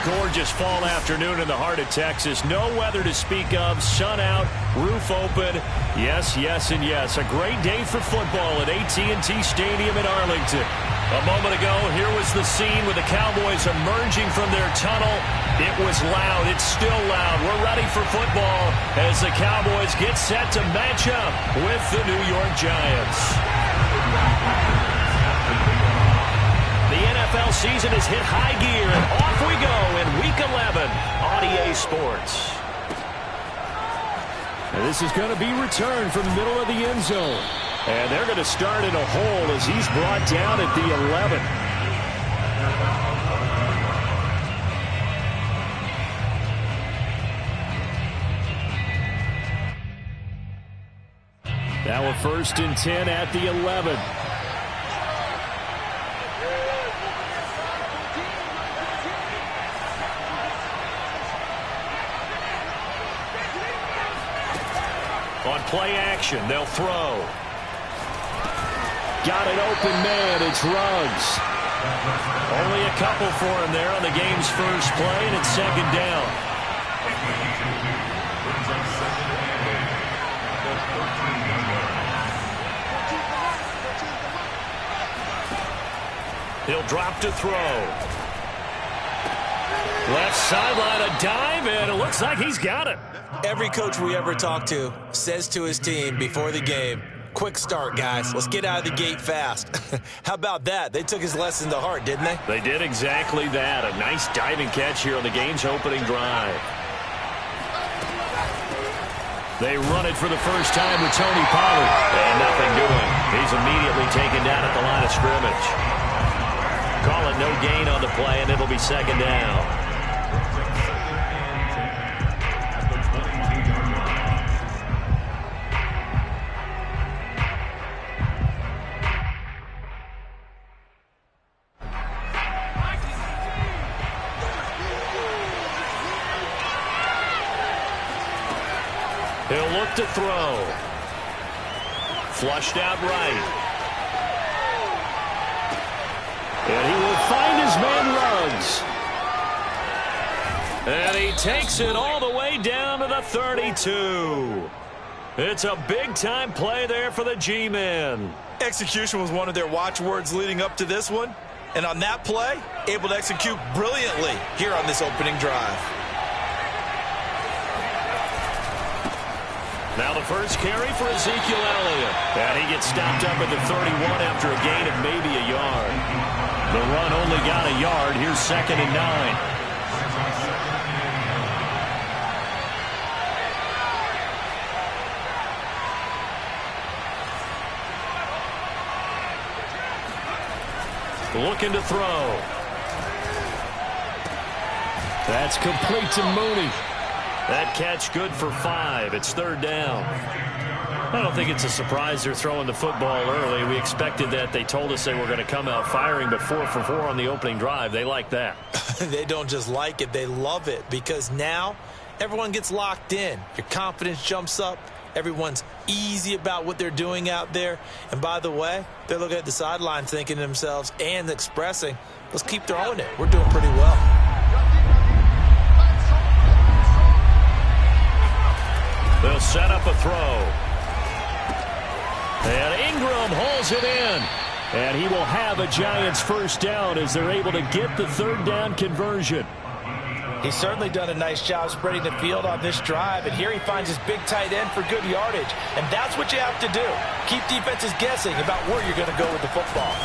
gorgeous fall afternoon in the heart of Texas. No weather to speak of. Sun out, roof open. Yes, yes, and yes. A great day for football at AT&T Stadium in Arlington. A moment ago, here was the scene with the Cowboys emerging from their tunnel. It was loud. It's still loud. We're ready for football as the Cowboys get set to match up with the New York Giants. The NFL season has hit high gear, and off we go in Week 11 on EA Sports. And this is going to be returned from the middle of the end zone. And they're going to start in a hole as he's brought down at the 11. Now a 1st and 10 at the 11. On play action, they'll throw. Got an open man. It's Ruggs. Only a couple for him there on the game's first play, and it's 2nd down. He'll drop to throw. Left sideline, a dive, and it looks like he's got it. Every coach we ever talk to says to his team before the game, quick start, guys. Let's get out of the gate fast. How about that? They took his lesson to heart, didn't they? They did exactly that. A nice diving catch here on the game's opening drive. They run it for the first time with Tony Pollard. And nothing doing. He's immediately taken down at the line of scrimmage. Call it no gain on the play, and it'll be 2nd down. He'll look to throw. Flushed out right. And he will find his man Ruggs. And he takes it all the way down to the 32. It's a big-time play there for the G-men. Execution was one of their watchwords leading up to this one. And on that play, able to execute brilliantly here on this opening drive. Now the first carry for Ezekiel Elliott. And he gets stopped up at the 31 after a gain of maybe a yard. The run only got a yard. Here's 2nd and 9. Looking to throw. That's complete to Mooney. That catch good for 5. It's 3rd down. I don't think it's a surprise they're throwing the football early. We expected that. They told us they were going to come out firing, but 4 for 4 on the opening drive. They like that. They don't just like it. They love it because now everyone gets locked in. Your confidence jumps up. Everyone's easy about what they're doing out there. And by the way, they're looking at the sideline thinking to themselves and expressing, let's keep throwing it. We're doing pretty well. They'll set up a throw. And Ingram hauls it in. And he will have a Giants first down as they're able to get the 3rd down conversion. He's certainly done a nice job spreading the field on this drive. And here he finds his big tight end for good yardage. And that's what you have to do. Keep defenses guessing about where you're going to go with the football.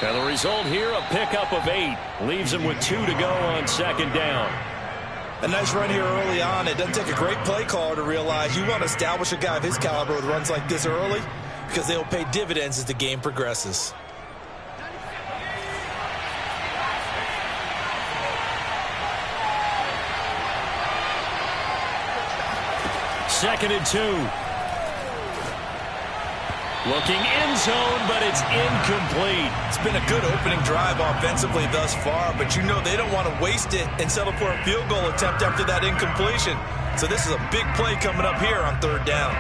And the result here, a pickup of 8. Leaves him with 2 to go on 2nd down. A nice run here early on. It doesn't take a great play caller to realize you want to establish a guy of his caliber with runs like this early because they will pay dividends as the game progresses. Second and 2. Looking end zone, but it's incomplete. It's been a good opening drive offensively thus far, but you know they don't want to waste it and settle for a field goal attempt after that incompletion. So this is a big play coming up here on 3rd down.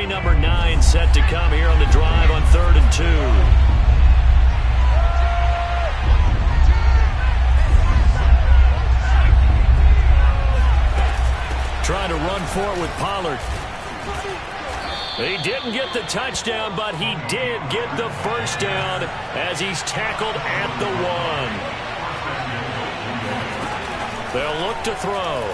Play number 9 set to come here on the drive on 3rd and 2. Trying to run for it with Pollard. He didn't get the touchdown, but he did get the first down as he's tackled at the 1. They'll look to throw.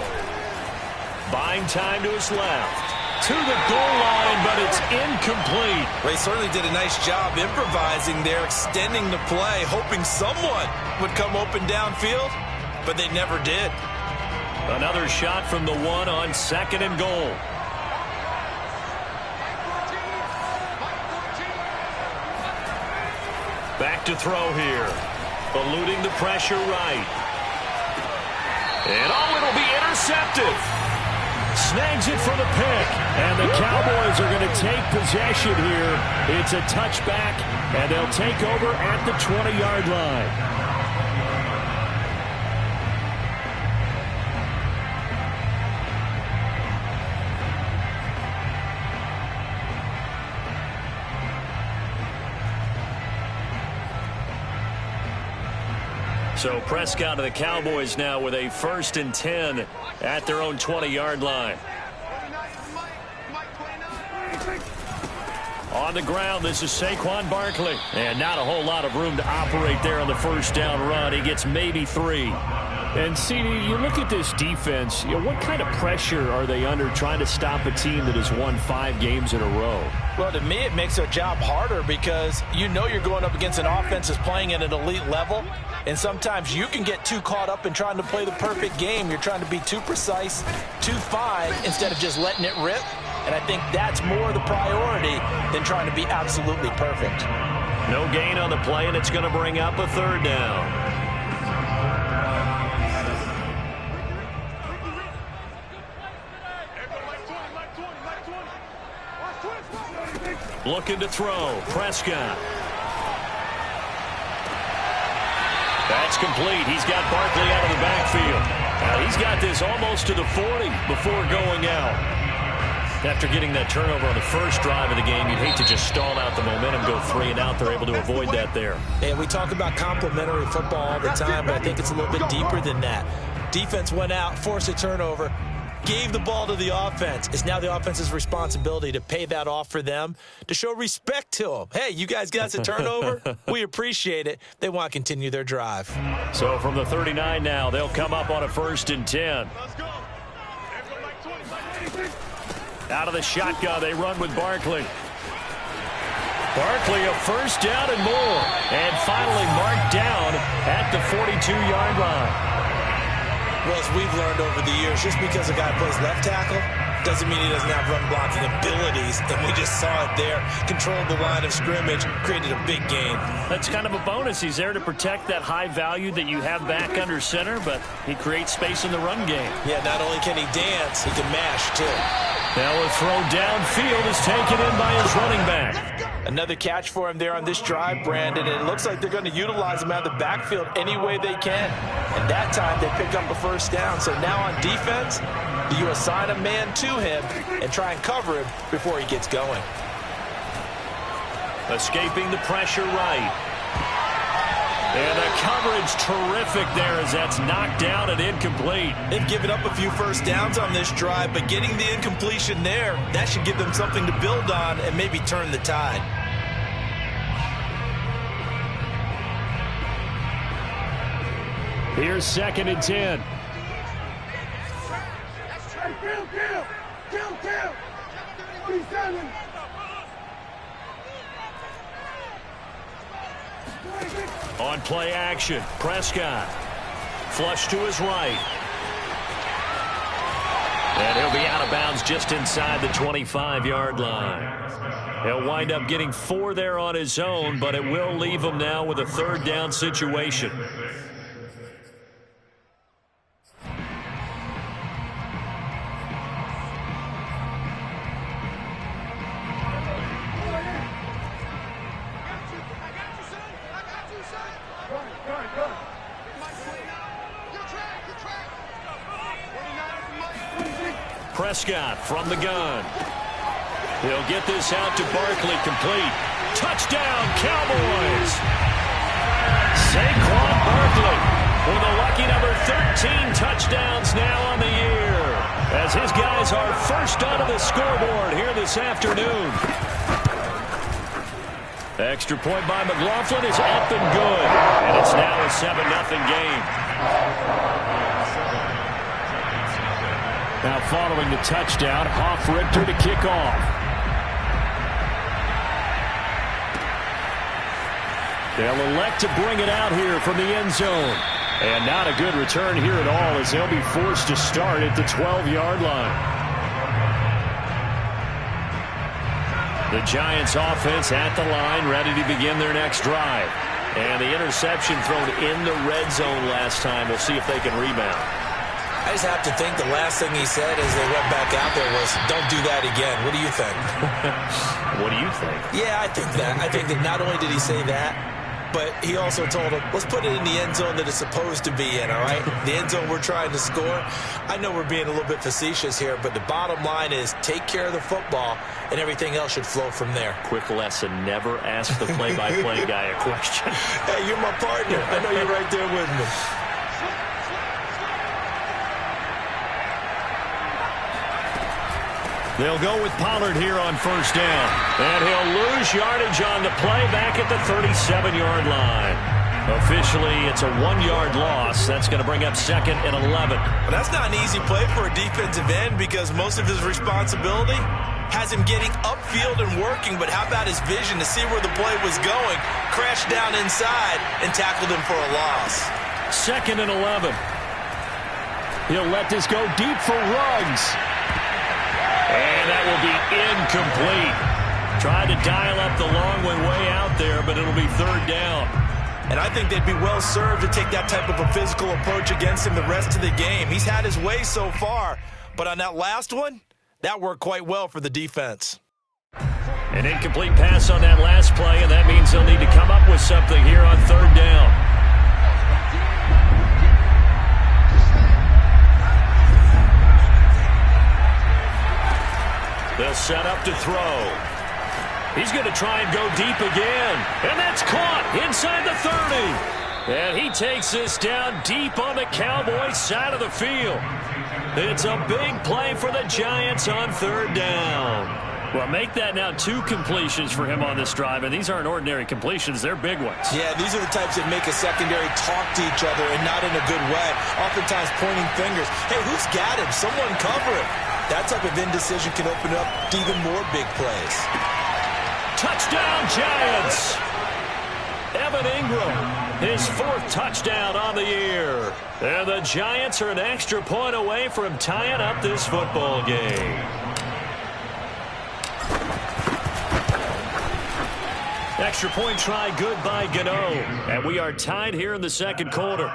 Buying time to his left. To the goal line, but it's incomplete. They certainly did a nice job improvising there, extending the play, hoping someone would come open downfield, but they never did. Another shot from the 1 on 2nd and goal. Back to throw here. Eluding the pressure right. And it'll be intercepted. Snags it for the pick. And the Cowboys are going to take possession here. It's a touchback, and they'll take over at the 20-yard line. So Prescott of the Cowboys now with a 1st and 10 at their own 20-yard line. On the ground, this is Saquon Barkley. And not a whole lot of room to operate there on the first down run. He gets maybe 3. And, CD, you look at this defense, what kind of pressure are they under trying to stop a team that has won 5 games in a row? Well, to me, it makes their job harder because you know you're going up against an offense that's playing at an elite level. And sometimes you can get too caught up in trying to play the perfect game. You're trying to be too precise, too fine, instead of just letting it rip. And I think that's more the priority than trying to be absolutely perfect. No gain on the play, and it's going to bring up a 3rd down. Looking to throw. Prescott. That's complete. He's got Barkley out of the backfield. Now he's got this almost to the 40 before going out. After getting that turnover on the first drive of the game, you'd hate to just stall out the momentum, go 3 and out. They're able to avoid that there. And we talk about complementary football all the time, but I think it's a little bit deeper than that. Defense went out, forced a turnover, gave the ball to the offense. It's now the offense's responsibility to pay that off for them, to show respect to them. Hey, you guys got us a turnover? We appreciate it. They want to continue their drive. So from the 39 now, they'll come up on a 1st and 10. Out of the shotgun, they run with Barkley. Barkley, a 1st down and more. And finally marked down at the 42-yard line. Well, as we've learned over the years, just because a guy plays left tackle doesn't mean he doesn't have run blocking abilities. And we just saw it there. Controlled the line of scrimmage, created a big gain. That's kind of a bonus. He's there to protect that high value that you have back under center, but he creates space in the run game. Yeah, not only can he dance, he can mash, too. Now a throw downfield is taken in by his running back. Another catch for him there on this drive, Brandon, and it looks like they're going to utilize him out of the backfield any way they can. And that time they pick up a 1st down. So now on defense, do you assign a man to him and try and cover him before he gets going? Escaping the pressure right. And the coverage terrific there as that's knocked down and incomplete. They've given up a few 1st downs on this drive, but getting the incompletion there, that should give them something to build on and maybe turn the tide. Here's 2nd and 10. On play action, Prescott. Flush to his right. And he'll be out of bounds just inside the 25-yard line. He'll wind up getting 4 there on his own, but it will leave him now with a 3rd down situation. Prescott from the gun. He'll get this out to Barkley, complete. Touchdown, Cowboys! Saquon Barkley with a lucky number 13 touchdowns now on the year, as his guys are first onto the scoreboard here this afternoon. Extra point by McLaughlin is up and good, and it's now a 7-0 game. Now following the touchdown, Hoff-Richter to kick off. They'll elect to bring it out here from the end zone. And not a good return here at all, as they'll be forced to start at the 12-yard line. The Giants offense at the line, ready to begin their next drive. And the interception thrown in the red zone last time. We'll see if they can rebound. I just have to think the last thing he said as they went back out there was, don't do that again. What do you think? What do you think? Yeah, I think that. I think that not only did he say that, but he also told him, let's put it in the end zone that it's supposed to be in, all right? The end zone we're trying to score. I know we're being a little bit facetious here, but the bottom line is take care of the football, and everything else should flow from there. Quick lesson, never ask the play-by-play guy a question. Hey, you're my partner. I know you're right there with me. They'll go with Pollard here on first down. And he'll lose yardage on the play back at the 37-yard line. Officially, it's a 1-yard loss. That's going to bring up 2nd and 11. Well, that's not an easy play for a defensive end because most of his responsibility has him getting upfield and working. But how about his vision to see where the play was going, crashed down inside, and tackled him for a loss. 2nd and 11. He'll let this go deep for Ruggs. And that will be incomplete. Tried to dial up the long way out there, but it'll be 3rd down. And I think they'd be well served to take that type of a physical approach against him the rest of the game. He's had his way so far, but on that last one, that worked quite well for the defense. An incomplete pass on that last play, and that means they'll need to come up with something here on 3rd down. They'll set up to throw. He's going to try and go deep again. And that's caught inside the 30. And he takes this down deep on the Cowboys side of the field. It's a big play for the Giants on 3rd down. Well, make that now 2 completions for him on this drive. And these aren't ordinary completions. They're big ones. Yeah, these are the types that make a secondary talk to each other and not in a good way. Oftentimes pointing fingers. Hey, who's got him? Someone cover him. That type of indecision can open up to even more big plays. Touchdown, Giants! Evan Ingram, his 4th touchdown on the year. And the Giants are an extra point away from tying up this football game. Extra point try good by Gano. And we are tied here in the 2nd quarter.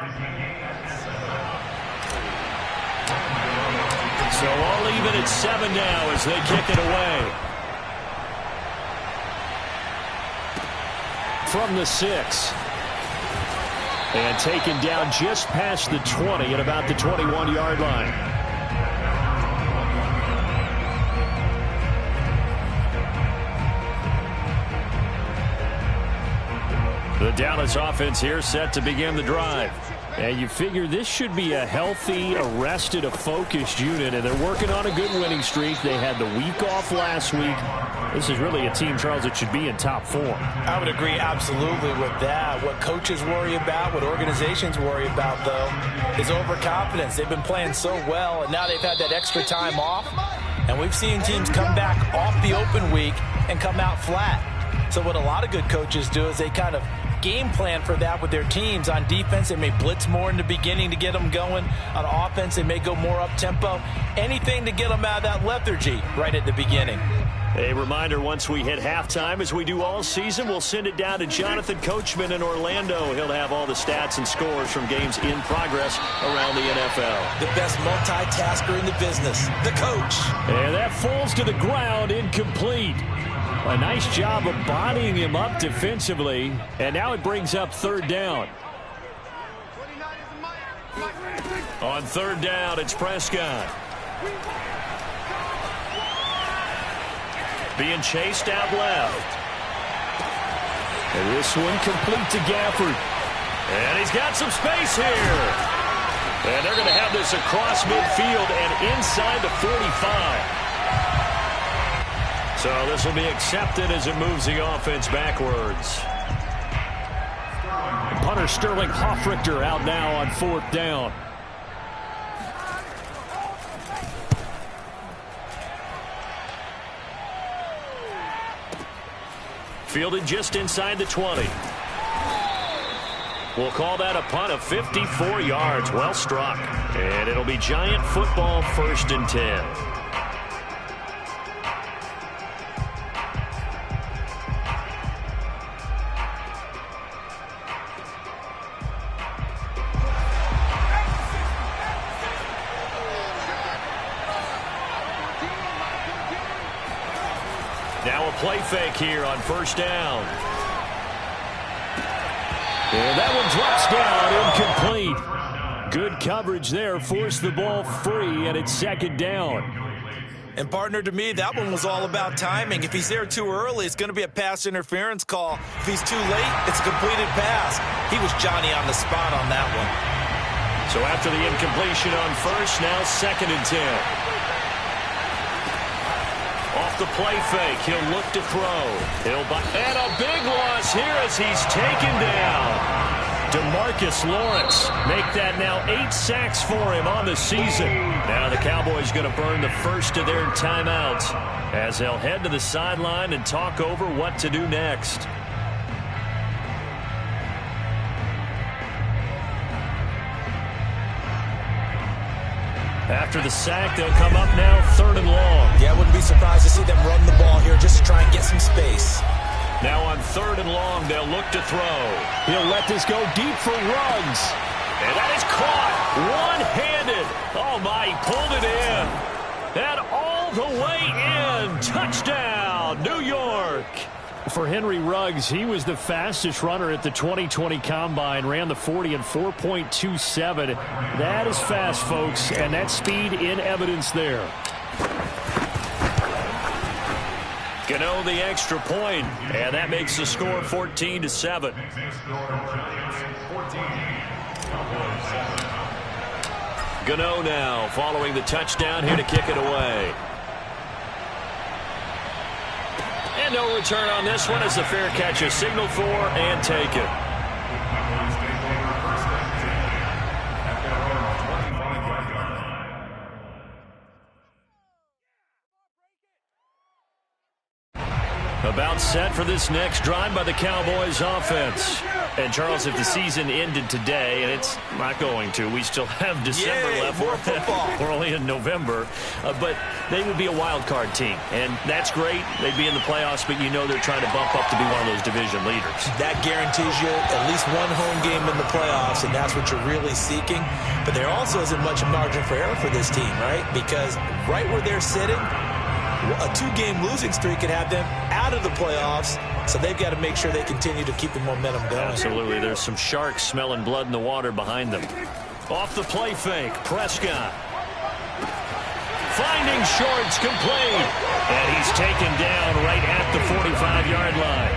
So all even at 7 now as they kick it away. From the 6. And taken down just past the 20 at about the 21-yard line. The Dallas offense here set to begin the drive. And you figure this should be a healthy, arrested, a focused unit, and they're working on a good winning streak. They had the week off last week. This is really a team, Charles, that should be in top form. I would agree absolutely with that. What coaches worry about, what organizations worry about, though, is overconfidence. They've been playing so well, and now they've had that extra time off. And we've seen teams come back off the open week and come out flat. So what a lot of good coaches do is they kind of game plan for that with their teams. On defense, they may blitz more in the beginning to get them going. On offense, they may go more up-tempo. Anything to get them out of that lethargy right at the beginning. A reminder, once we hit halftime, as we do all season, we'll send it down to Jonathan Coachman in Orlando. He'll have all the stats and scores from games in progress around the NFL. The best multitasker in the business, the coach. And that falls to the ground, incomplete. A nice job of bodying him up defensively. And now it brings up 3rd down. On 3rd down, it's Prescott. being chased out left. And this one complete to Gafford. And he's got some space here. And they're going to have this across midfield and inside the 45. So this will be accepted as it moves the offense backwards. Punter Sterling Hoffrichter out now on 4th down. Fielded just inside the 20. We'll call that a punt of 54 yards. Well struck. And it'll be Giant football, 1st and 10. Now a play fake here on 1st down. And that one drops down, incomplete. Good coverage there, forced the ball free, and it's 2nd down. And partner, to me, that one was all about timing. If he's there too early, it's going to be a pass interference call. If he's too late, it's a completed pass. He was Johnny on the spot on that one. So after the incompletion on 1st, now 2nd and 10. Off the play fake, he'll look to throw. And a big loss here as he's taken down. DeMarcus Lawrence make that now 8 sacks for him on the season. Now the Cowboys going to burn the first of their timeouts as they'll head to the sideline and talk over what to do next. After the sack, they'll come up now 3rd and long. Yeah, I wouldn't be surprised to see them run the ball here just to try and get some space. Now on 3rd and long, they'll look to throw. He'll let this go deep for Ruggs. And that is caught one-handed. Oh, my, he pulled it in. And all the way in. Touchdown, New York. For Henry Ruggs, he was the fastest runner at the 2020 Combine, ran the 40 in 4.27. That is fast, folks, and that speed in evidence there. Gano the extra point, and that makes the score 14-7. Gano now following the touchdown here to kick it away. And no return on this one as the fair catch is signaled for and taken. About set for this next drive by the Cowboys offense. And, Charles, if the season ended today, and it's not going to, we still have December left. More football. We're only in November. But they would be a wild card team. And that's great. They'd be in the playoffs, but you know they're trying to bump up to be one of those division leaders. That guarantees you at least one home game in the playoffs, and that's what you're really seeking. But there also isn't much margin for error for this team, right? Because right where they're sitting, a 2-game losing streak could have them out of the playoffs, so they've got to make sure they continue to keep the momentum going. Absolutely. There's some sharks smelling blood in the water behind them. Off the play fake, Prescott. Finding Shorts complete. And he's taken down right at the 45-yard line.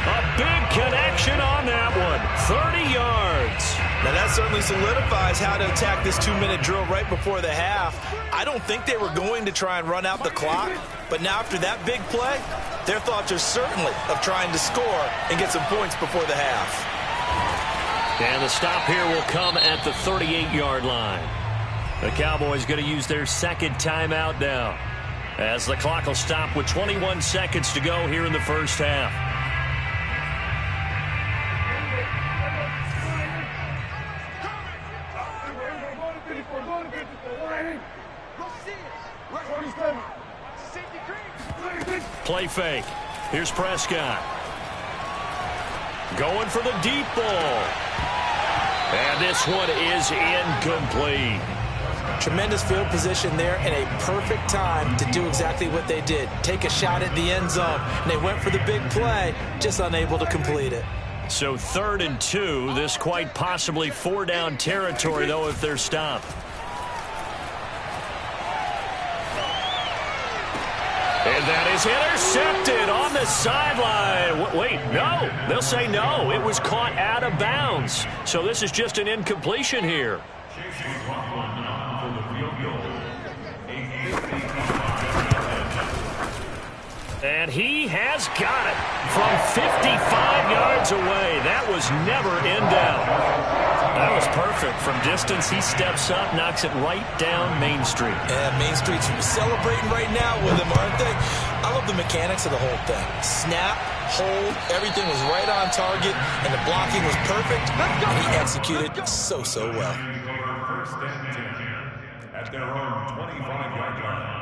A big connection on that one. 30 yards. Now that certainly solidifies how to attack this 2-minute drill right before the half. I don't think they were going to try and run out the clock, but now after that big play, their thoughts are certainly of trying to score and get some points before the half. And the stop here will come at the 38-yard line. The Cowboys going to use their 2nd timeout now, as the clock will stop with 21 seconds to go here in the first half. Play fake. Here's Prescott. Going for the deep ball. And this one is incomplete. Tremendous field position there and a perfect time to do exactly what they did. Take a shot at the end zone. And they went for the big play, just unable to complete it. So 3rd and 2. This quite possibly 4-down territory, though, if they're stopped. And that is intercepted on the sideline. Wait, no. They'll say no. It was caught out of bounds. So this is just an incompletion here. And he has got it from 55 yards away. That was never in doubt. That was perfect. From distance, he steps up, knocks it right down Main Street. Yeah, Main Street's celebrating right now with him, aren't they? I love the mechanics of the whole thing. Snap, hold, everything was right on target, and the blocking was perfect, and he executed so well. First and 10 at their own 25-yard line.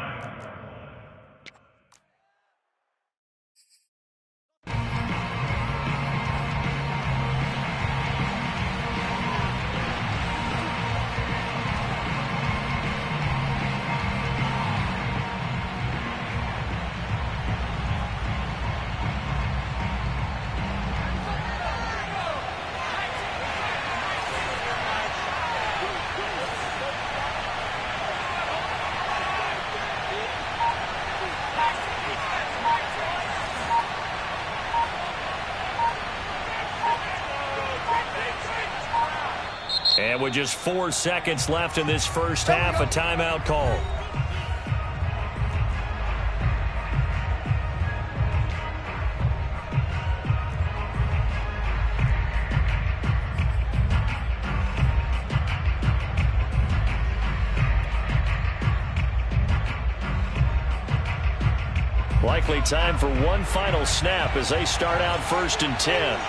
And with just 4 seconds left in this first half, a timeout call. Likely time for one final snap as they start out 1st and 10.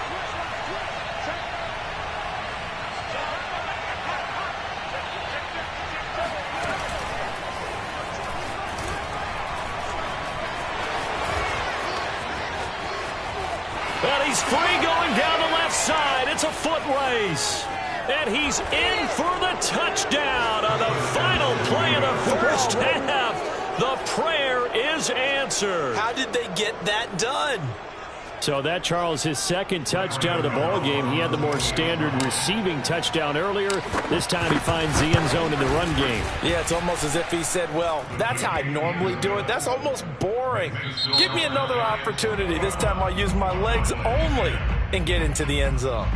He's free going down the left side. It's a foot race. And he's in for the touchdown on the final play of the first half. The prayer is answered. How did they get that done? So that, Charles, his second touchdown of the ball game. He had the more standard receiving touchdown earlier. This time he finds the end zone in the run game. Yeah, it's almost as if he said, well, that's how I normally do it. That's almost boring. Give me another opportunity. This time I'll use my legs only and get into the end zone.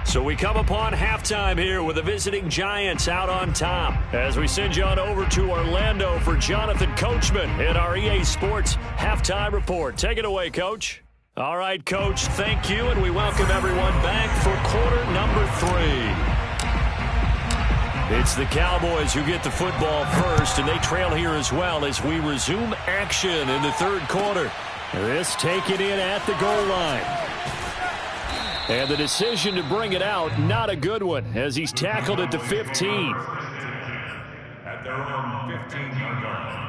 So we come upon halftime here with the visiting Giants out on top. As we send you on over to Orlando for Jonathan Coachman in our EA Sports Halftime Report. Take it away, Coach. All right, Coach, thank you, and we welcome everyone back for quarter number 3. It's the Cowboys who get the football first, and they trail here as well as we resume action in the third quarter. This taken in at the goal line. And the decision to bring it out, not a good one, as he's tackled at the 15. At their own 15-yard line.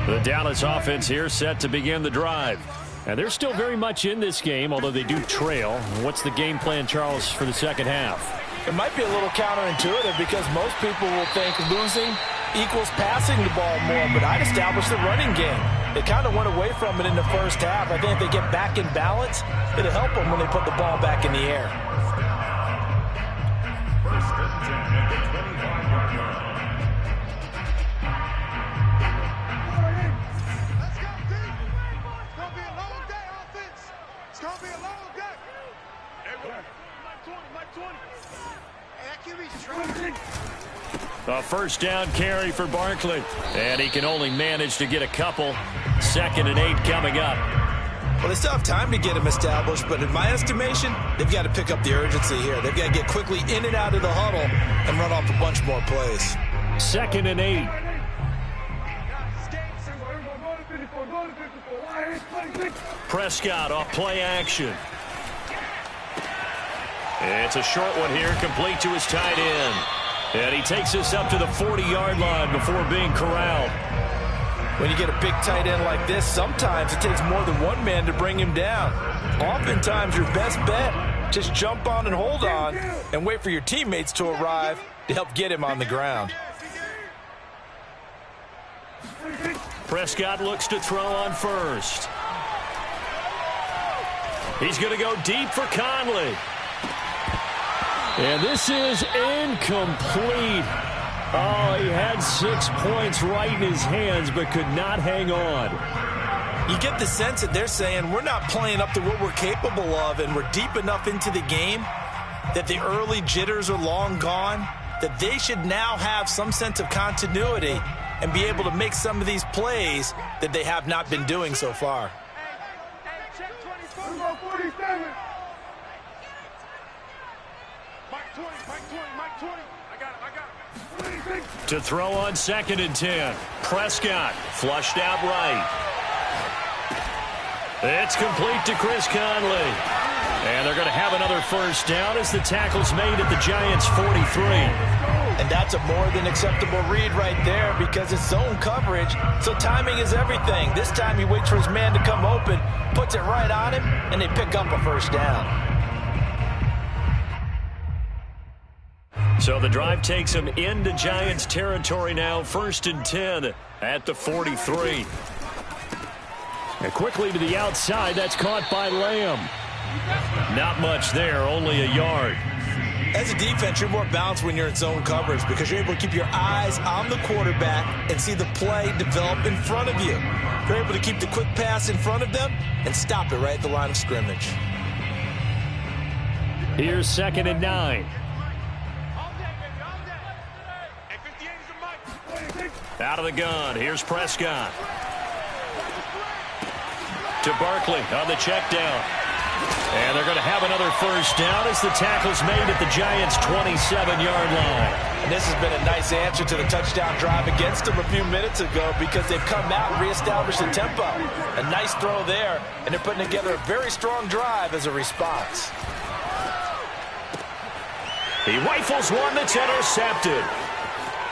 The Dallas offense here set to begin the drive. And they're still very much in this game, although they do trail. What's the game plan, Charles, for the second half? It might be a little counterintuitive because most people will think losing equals passing the ball more, but I'd establish the running game. They kind of went away from it in the first half. I think if they get back in balance, it'll help them when they put the ball back in the air. First and 10 at the 25-yard line. A first down carry for Barkley. And he can only manage to get a couple. 2nd and 8 coming up. Well, they still have time to get him established, but in my estimation, they've got to pick up the urgency here. They've got to get quickly in and out of the huddle and run off a bunch more plays. 2nd and 8. Prescott off play action. It's a short one here, complete to his tight end. And he takes us up to the 40-yard line before being corralled. When you get a big tight end like this, sometimes it takes more than one man to bring him down. Oftentimes, your best bet, just jump on and hold on and wait for your teammates to arrive to help get him on the ground. Prescott looks to throw on first. He's going to go deep for Conley. And this is incomplete. Oh, he had 6 points right in his hands but could not hang on. You get the sense that they're saying we're not playing up to what we're capable of, and we're deep enough into the game that the early jitters are long gone, that they should now have some sense of continuity and be able to make some of these plays that they have not been doing so far. To throw on 2nd and 10. Prescott flushed out right. It's complete to Chris Conley. And they're going to have another first down as the tackle's made at the Giants' 43. And that's a more than acceptable read right there because it's zone coverage, so timing is everything. This time he waits for his man to come open, puts it right on him, and they pick up a first down. So the drive takes him into Giants territory now, 1st and 10 at the 43. And quickly to the outside, that's caught by Lamb. Not much there, only a yard. As a defense, you're more balanced when you're in zone coverage because you're able to keep your eyes on the quarterback and see the play develop in front of you. You're able to keep the quick pass in front of them and stop it right at the line of scrimmage. Here's 2nd and 9. Out of the gun, here's Prescott. To Barkley on the check down. And they're going to have another first down as the tackle's made at the Giants' 27-yard line. And this has been a nice answer to the touchdown drive against them a few minutes ago because they've come out and reestablished the tempo. A nice throw there, and they're putting together a very strong drive as a response. He rifles one that's intercepted.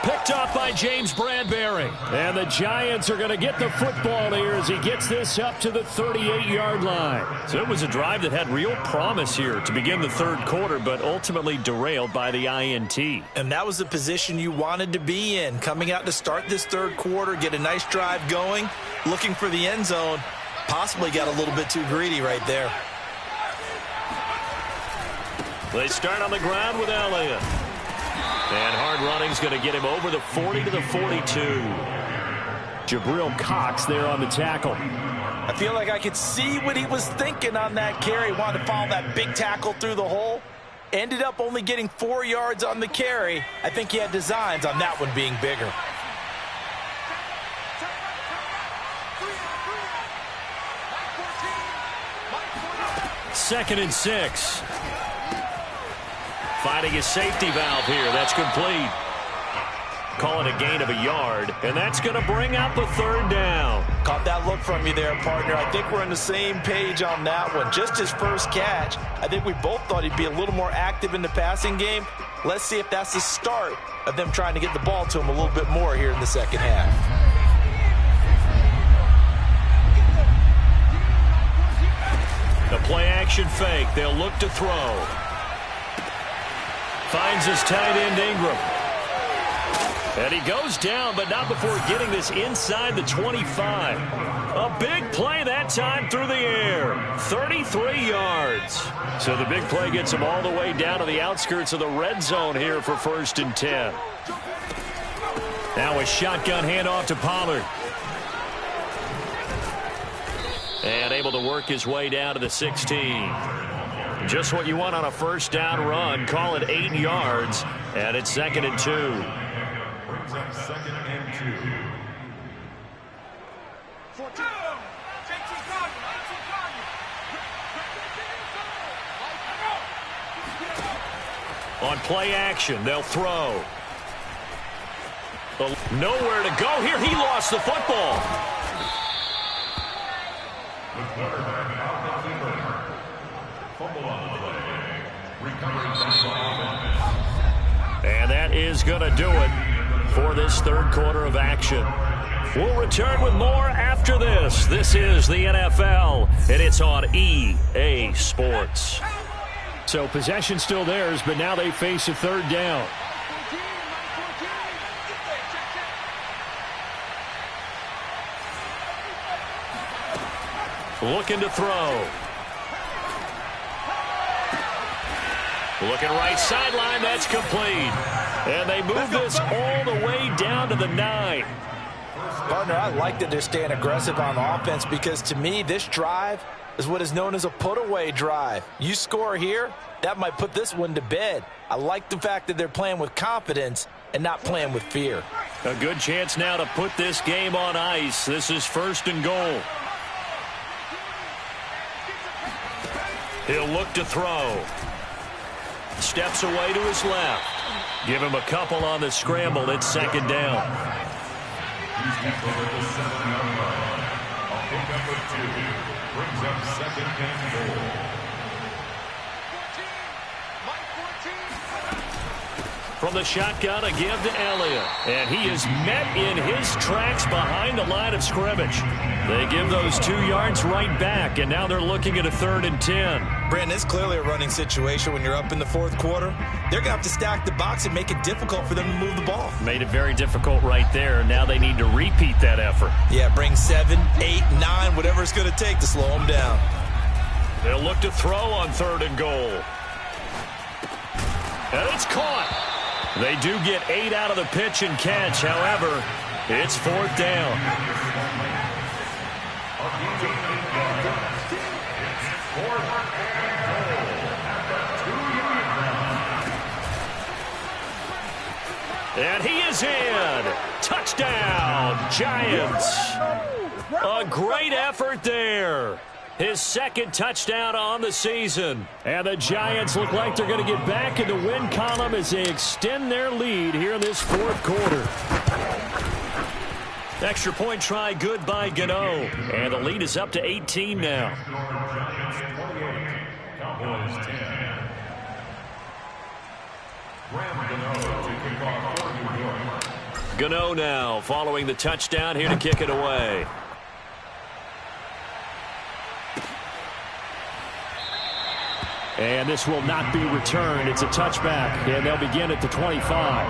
Picked off by James Bradbury. And the Giants are going to get the football here as he gets this up to the 38-yard line. So it was a drive that had real promise here to begin the third quarter, but ultimately derailed by the INT. And that was the position you wanted to be in, coming out to start this third quarter, get a nice drive going, looking for the end zone. Possibly got a little bit too greedy right there. They start on the ground with Elliott. And hard running's going to get him over the 40 to the 42. Jabril Cox there on the tackle. I feel like I could see what he was thinking on that carry. Wanted to follow that big tackle through the hole. Ended up only getting 4 yards on the carry. I think he had designs on that one being bigger. Second and 6. Finding his safety valve here. That's complete. Calling a gain of a yard, and that's going to bring up a third down. Caught that look from you there, partner. I think we're on the same page on that one. Just his first catch. I think we both thought he'd be a little more active in the passing game. Let's see if that's the start of them trying to get the ball to him a little bit more here in the second half. The play-action fake. They'll look to throw. Finds his tight end Ingram. And he goes down, but not before getting this inside the 25. A big play that time through the air. 33 yards. So the big play gets him all the way down to the outskirts of the red zone here for 1st and 10. Now a shotgun handoff to Pollard. And able to work his way down to the 16. Just what you want on a first down run. Call it 8 yards. And it's 2nd and 2. Brings up 2nd and 2. On play action, they'll throw. Nowhere to go here. He lost the football. The quarterback out the keeper. Fumble on the play. Recovery by offense. And that is going to do it for this third quarter of action. We'll return with more after this. This is the NFL, and it's on EA Sports. So possession still theirs, but now they face a third down. looking to throw. Looking right sideline, that's complete. And they move this all the way down to the 9. Partner, I like that they're staying aggressive on offense because to me, this drive is what is known as a put-away drive. You score here, that might put this one to bed. I like the fact that they're playing with confidence and not playing with fear. A good chance now to put this game on ice. This is 1st and goal. He'll look to throw. Steps away to his left. Give him a couple on the scramble. It's 2nd down. He's deployed the 7-yard line. A pickup of 2 brings up 2nd and goal. From the shotgun, a give to Elliott. And he is met in his tracks behind the line of scrimmage. They give those 2 yards right back, and now they're looking at a 3rd and 10. Brandon, it's clearly a running situation when you're up in the 4th quarter. They're going to have to stack the box and make it difficult for them to move the ball. Made it very difficult right there. Now they need to repeat that effort. Yeah, bring 7, 8, 9, whatever it's going to take to slow them down. They'll look to throw on 3rd and goal. And it's caught. They do get 8 out of the pitch and catch. However, it's 4th down. And he is in. Touchdown, Giants. A great effort there. His 2nd touchdown on the season. And the Giants look like they're going to get back in the win column as they extend their lead here in this 4th quarter. Extra point try good by Gano. And the lead is up to 18 now. Cowboys 10. Graham Gano to kick off for New York. Gano now following the touchdown here to kick it away. And this will not be returned. It's a touchback, and they'll begin at the 25.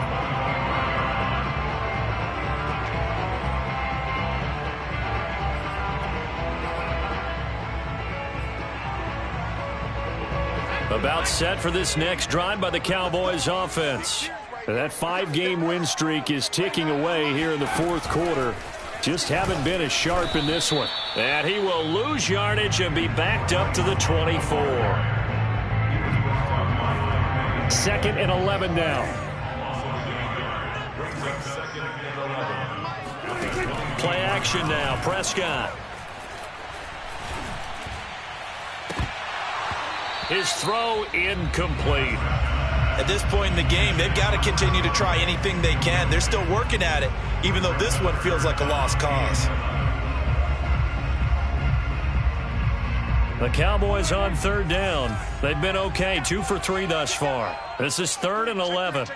About set for this next drive by the Cowboys offense. That 5-game win streak is ticking away here in the 4th quarter. Just haven't been as sharp in this one. And he will lose yardage and be backed up to the 24. 2nd and 11 now. Play action now. Prescott. His throw incomplete. At this point in the game, they've got to continue to try anything they can. They're still working at it, even though this one feels like a lost cause. The Cowboys on 3rd down. They've been okay, 2 for 3 thus far. This is 3rd and 11.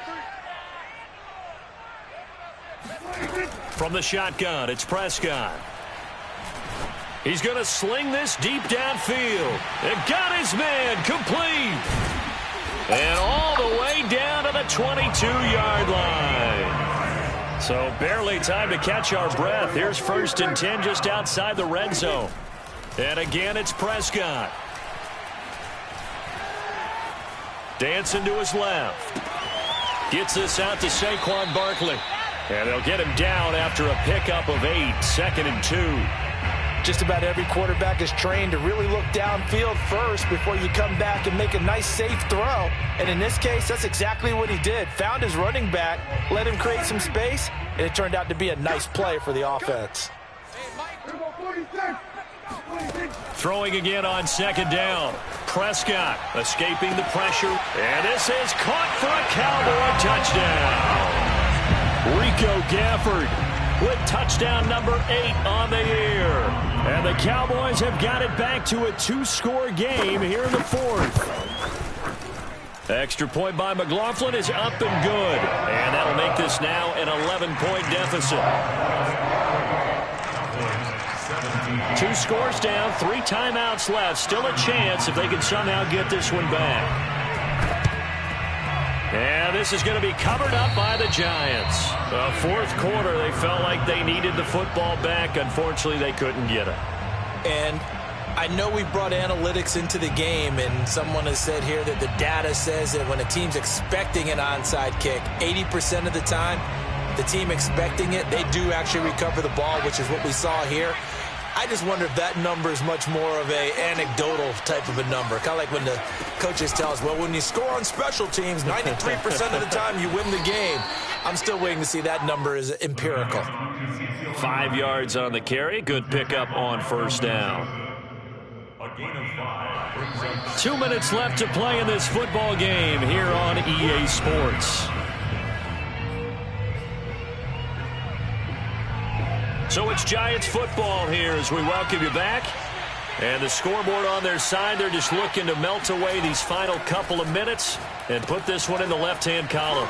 From the shotgun, it's Prescott. He's going to sling this deep downfield. It got his man complete. And all the way down to the 22-yard line. So barely time to catch our breath. Here's 1st and 10 just outside the red zone. And again, it's Prescott. Dancing to his left. Gets this out to Saquon Barkley. And they'll get him down after a pickup of 8, 2nd and 2. Just about every quarterback is trained to really look downfield first before you come back and make a nice, safe throw. And in this case, that's exactly what he did. Found his running back, let him create some space, and it turned out to be a nice play for the offense. Throwing again on 2nd down. Prescott escaping the pressure. And this is caught for a Cowboy touchdown. Rico Gafford with touchdown number 8 on the year. And the Cowboys have got it back to a 2-score game here in the 4th. Extra point by McLaughlin is up and good. And that'll make this now an 11-point deficit. 2 scores down, 3 timeouts left. Still a chance if they can somehow get this one back. And this is going to be covered up by the Giants. The 4th quarter, they felt like they needed the football back. Unfortunately, they couldn't get it. And I know we brought analytics into the game, and someone has said here that the data says that when a team's expecting an onside kick, 80% of the time, the team expecting it, they do actually recover the ball, which is what we saw here. I just wonder if that number is much more of a anecdotal type of a number. Kind of like when the coaches tell us, well, when you score on special teams, 93% of the time you win the game. I'm still waiting to see that number is empirical. 5 yards on the carry. Good pickup on first down. A gain of 5 brings up 2 minutes left to play in this football game here on EA Sports. So it's Giants football here as we welcome you back. And the scoreboard on their side, they're just looking to melt away these final couple of minutes and put this one in the left-hand column.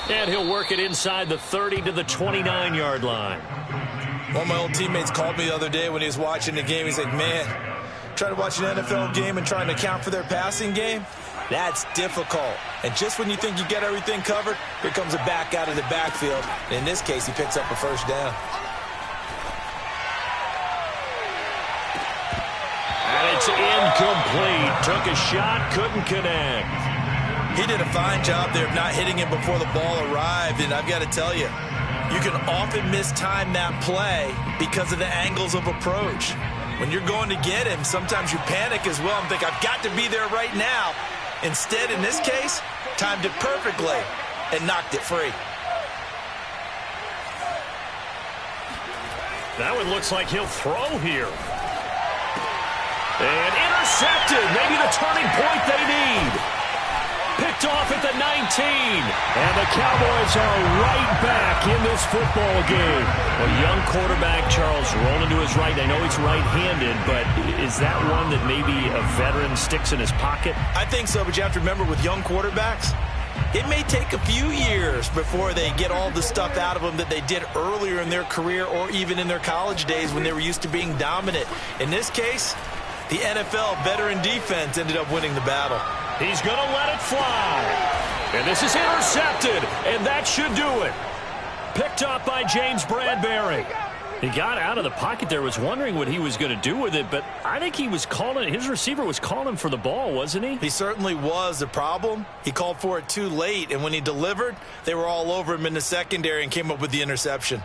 And he'll work it inside the 30 to the 29-yard line. One of my old teammates called me the other day when he was watching the game. He's like, man, trying to watch an NFL game and trying to account for their passing game? That's difficult. And just when you think you get everything covered, here comes a back out of the backfield. And in this case, he picks up a first down. And it's incomplete. Took a shot, couldn't connect. He did a fine job there of not hitting him before the ball arrived. And I've got to tell you, you can often mistime that play because of the angles of approach. When you're going to get him, sometimes you panic as well and think, I've got to be there right now. Instead, in this case, timed it perfectly and knocked it free. That one looks like he'll throw here. And intercepted. Maybe the turning point they need. Picked off at the 19. And the Cowboys are right back in this football game. A young quarterback, Charles, rolling to his right. I know he's right-handed, but is that one that maybe a veteran sticks in his pocket? I think so, but you have to remember with young quarterbacks, it may take a few years before they get all the stuff out of them that they did earlier in their career or even in their college days when they were used to being dominant. In this case, the NFL veteran defense ended up winning the battle. He's going to let it fly. And this is intercepted, and that should do it. Picked up by James Bradbury. He got out of the pocket there, was wondering what he was going to do with it, but I think he was calling, his receiver was calling for the ball, wasn't he? He certainly was. The problem, he called for it too late, and when he delivered, they were all over him in the secondary and came up with the interception.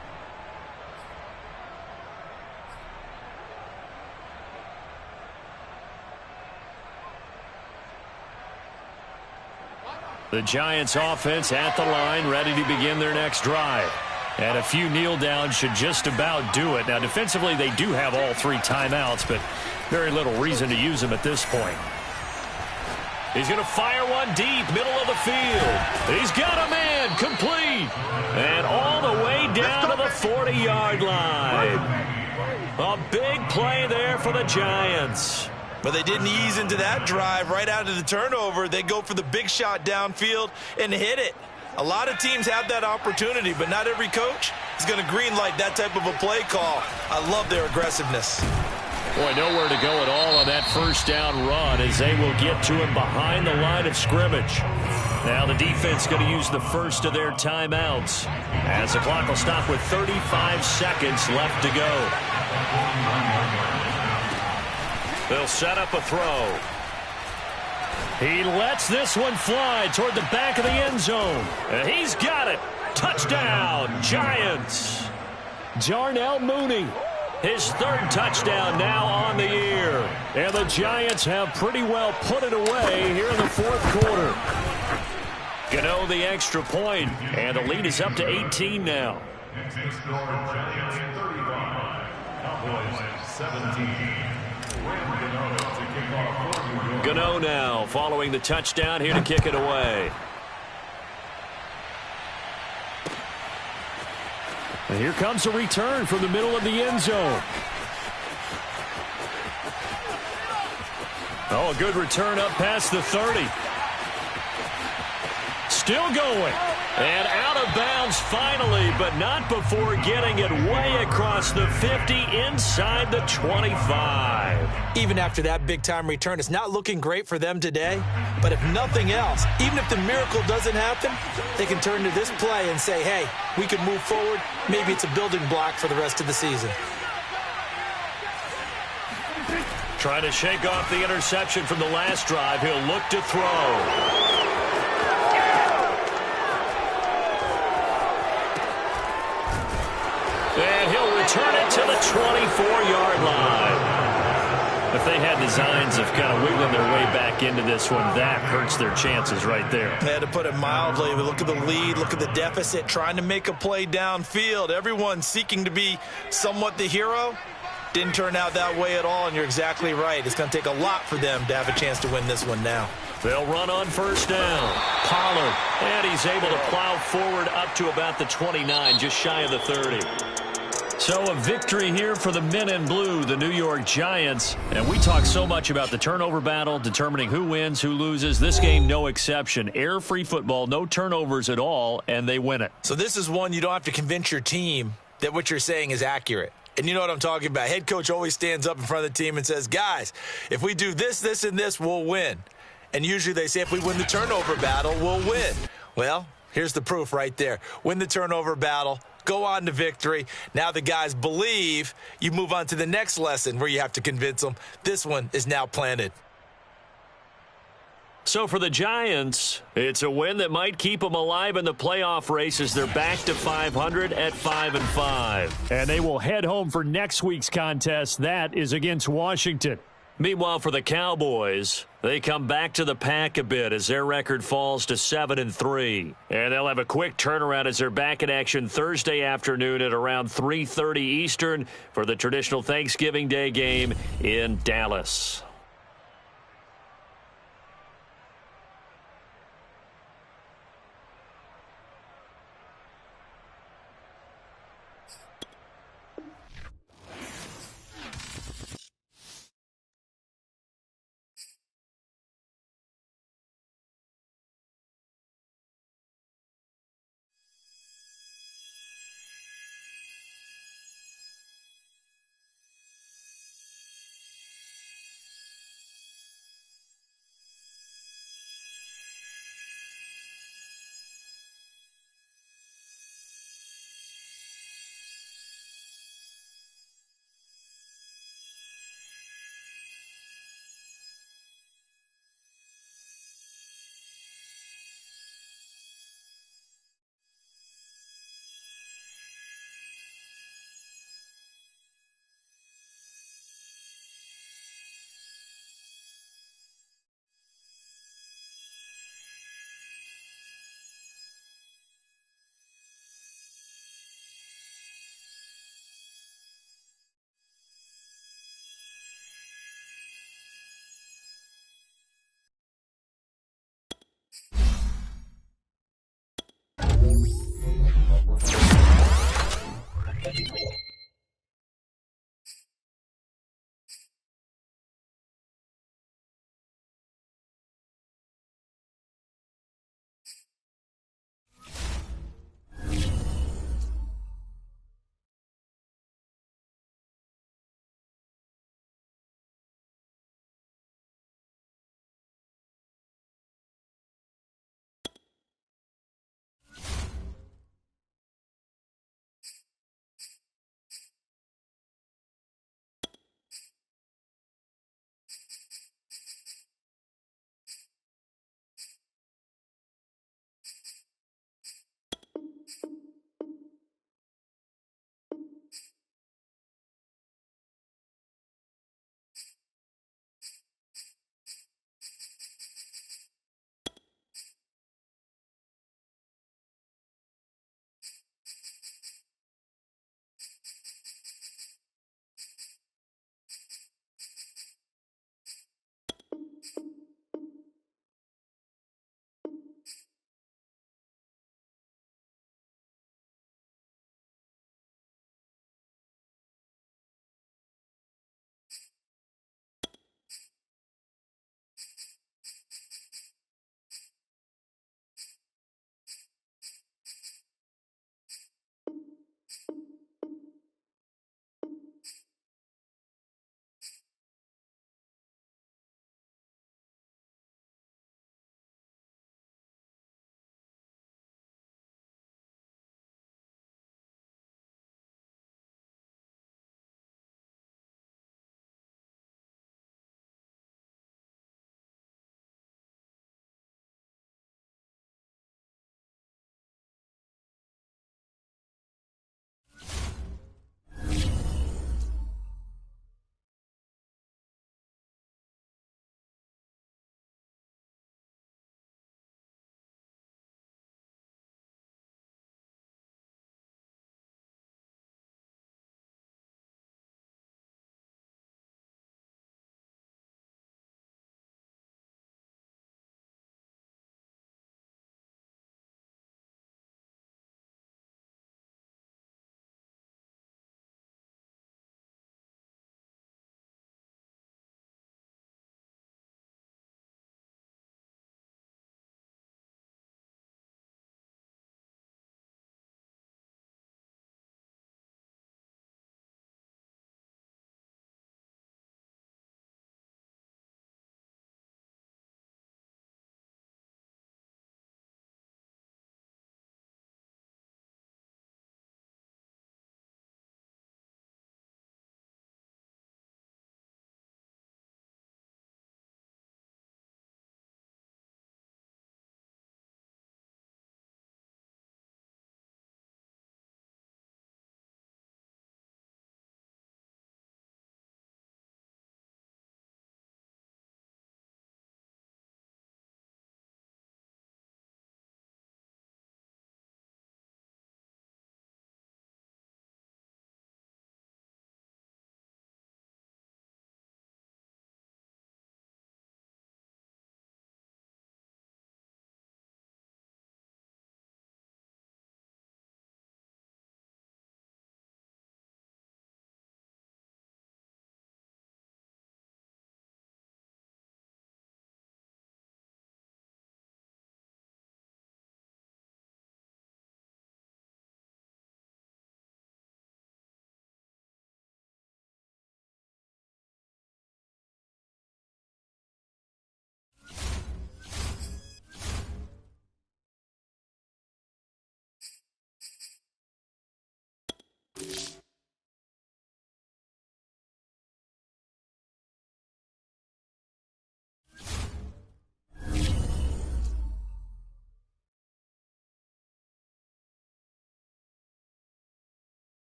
The Giants offense at the line, ready to begin their next drive. And a few kneel downs should just about do it. Now, defensively, they do have all 3 timeouts, but very little reason to use them at this point. He's going to fire one deep, middle of the field. He's got a man, complete. And all the way down to the 40-yard line. A big play there for the Giants. But they didn't ease into that drive right out of the turnover. They go for the big shot downfield and hit it. A lot of teams have that opportunity, but not every coach is going to greenlight that type of a play call. I love their aggressiveness. Boy, nowhere to go at all on that first down run as they will get to him behind the line of scrimmage. Now the defense going to use the first of their timeouts as the clock will stop with 35 seconds left to go. They'll set up a throw. He lets this one fly toward the back of the end zone. And he's got it. Touchdown, Giants. Darnell Mooney, his 3rd touchdown now on the year. And the Giants have pretty well put it away here in the 4th quarter. Gano the extra point, and the lead is up to 18 now. into the score, Giants 35, Cowboys 17. Gano now following the touchdown here to kick it away. And here comes a return from the middle of the end zone. Oh, a good return up past the 30. Still going. And out of bounds finally, but not before getting it way across the 50 inside the 25. Even after that big-time return, it's not looking great for them today. But if nothing else, even if the miracle doesn't happen, they can turn to this play and say, hey, we can move forward. Maybe it's a building block for the rest of the season. Trying to shake off the interception from the last drive. He'll look to throw. And he'll return it to the 24-yard line. If they had designs of kind of wiggling their way back into this one, that hurts their chances right there. They had to put it mildly. We look at the lead, look at the deficit, trying to make a play downfield. Everyone seeking to be somewhat the hero. Didn't turn out that way at all, and you're exactly right. It's going to take a lot for them to have a chance to win this one now. They'll run on first down. Pollard, and he's able to plow forward up to about the 29, just shy of the 30. So a victory here for the men in blue, the New York Giants. And we talk so much about the turnover battle, determining who wins, who loses. This game, no exception. Error-free football, no turnovers at all, and they win it. So this is one you don't have to convince your team that what you're saying is accurate. And you know what I'm talking about. Head coach always stands up in front of the team and says, guys, if we do this, this, and this, we'll win. And usually they say if we win the turnover battle, we'll win. Well, here's the proof right there. Win the turnover battle. Go on to victory. Now the guys believe. You move on to the next lesson where you have to convince them. This one is now planted. So for the Giants, it's a win that might keep them alive in the playoff race as they're back to 500 at 5-5. And they will head home for next week's contest. That is against Washington. Meanwhile, for the Cowboys, they come back to the pack a bit as their record falls to 7-3. And they'll have a quick turnaround as they're back in action Thursday afternoon at around 3:30 Eastern for the traditional Thanksgiving Day game in Dallas.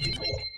2.